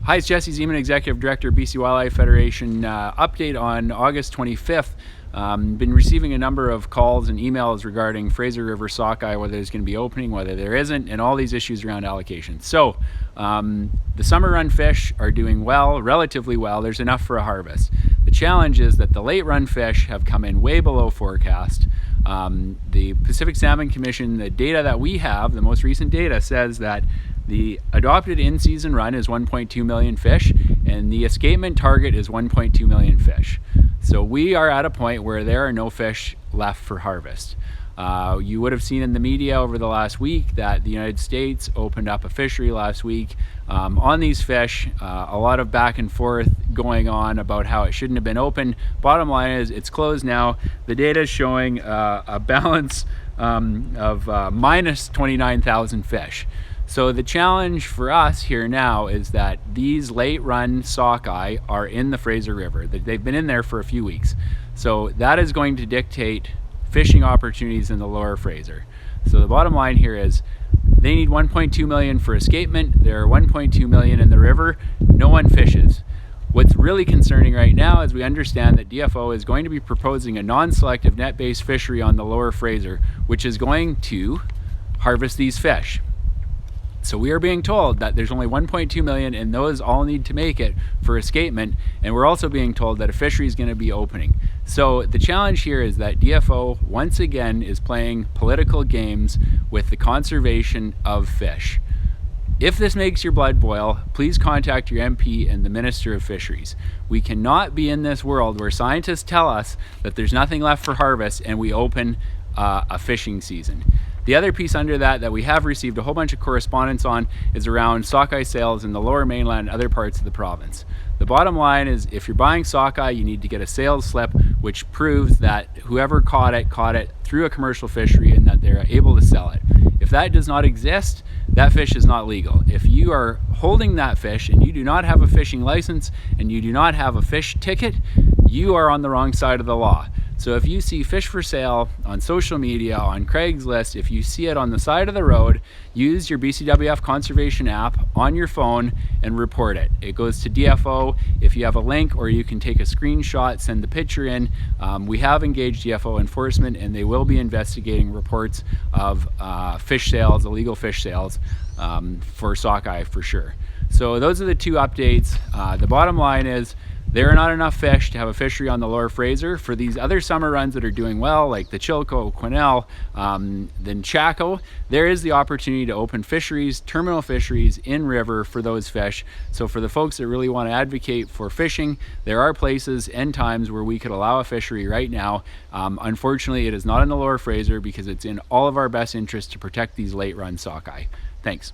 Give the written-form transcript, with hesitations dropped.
Hi, it's Jesse Zeman, Executive Director, BC Wildlife Federation. Update on August 25th. Been receiving a number of calls and emails regarding Fraser River sockeye, whether there's going to be opening, whether there isn't, and all these issues around allocation. So the summer run fish are doing well, relatively well. There's enough for a harvest. The challenge is that the late run fish have come in way below forecast. The Pacific Salmon Commission, the data that we have, the most recent data, says that the adopted in-season run is 1.2 million fish, and the escapement target is 1.2 million fish. So we are at a point where there are no fish left for harvest. You would have seen in the media over the last week that the United States opened up a fishery last week on these fish. A lot of back and forth going on about how it shouldn't have been open. Bottom line is it's closed now. The data is showing a balance of minus 29,000 fish. So the challenge for us here now is that these late run sockeye are in the Fraser River. They've been in there for a few weeks. So that is going to dictate fishing opportunities in the lower Fraser. So the bottom line here is they need 1.2 million for escapement. There are 1.2 million in the river. No one fishes. What's really concerning right now is we understand that DFO is going to be proposing a non-selective net-based fishery on the lower Fraser, which is going to harvest these fish. So we are being told that there's only 1.2 million and those all need to make it for escapement, and we're also being told that a fishery is going to be opening. So the challenge here is that DFO once again is playing political games with the conservation of fish. If this makes your blood boil, please contact your MP and the Minister of Fisheries. We cannot be in this world where scientists tell us that there's nothing left for harvest and we open a fishing season. The other piece under that we have received a whole bunch of correspondence on is around sockeye sales in the lower mainland and other parts of the province. The bottom line is if you're buying sockeye, you need to get a sales slip which proves that whoever caught it through a commercial fishery and that they're able to sell it. If that does not exist, that fish is not legal. If you are holding that fish and you do not have a fishing license and you do not have a fish ticket, you are on the wrong side of the law. So if you see fish for sale on social media, on Craigslist, if you see it on the side of the road, use your BCWF conservation app on your phone and report it. It goes to DFO. If you have a link or you can take a screenshot, send the picture in. We have engaged DFO enforcement and they will be investigating reports of fish sales, illegal fish sales for sockeye for sure. So those are the two updates. The bottom line is there are not enough fish to have a fishery on the lower Fraser. For these other summer runs that are doing well, like the Chilko, Quesnel, then Chaco, there is the opportunity to open fisheries, terminal fisheries in river for those fish. So for the folks that really want to advocate for fishing, there are places and times where we could allow a fishery right now. Unfortunately, it is not in the lower Fraser because it's in all of our best interest to protect these late run sockeye. Thanks.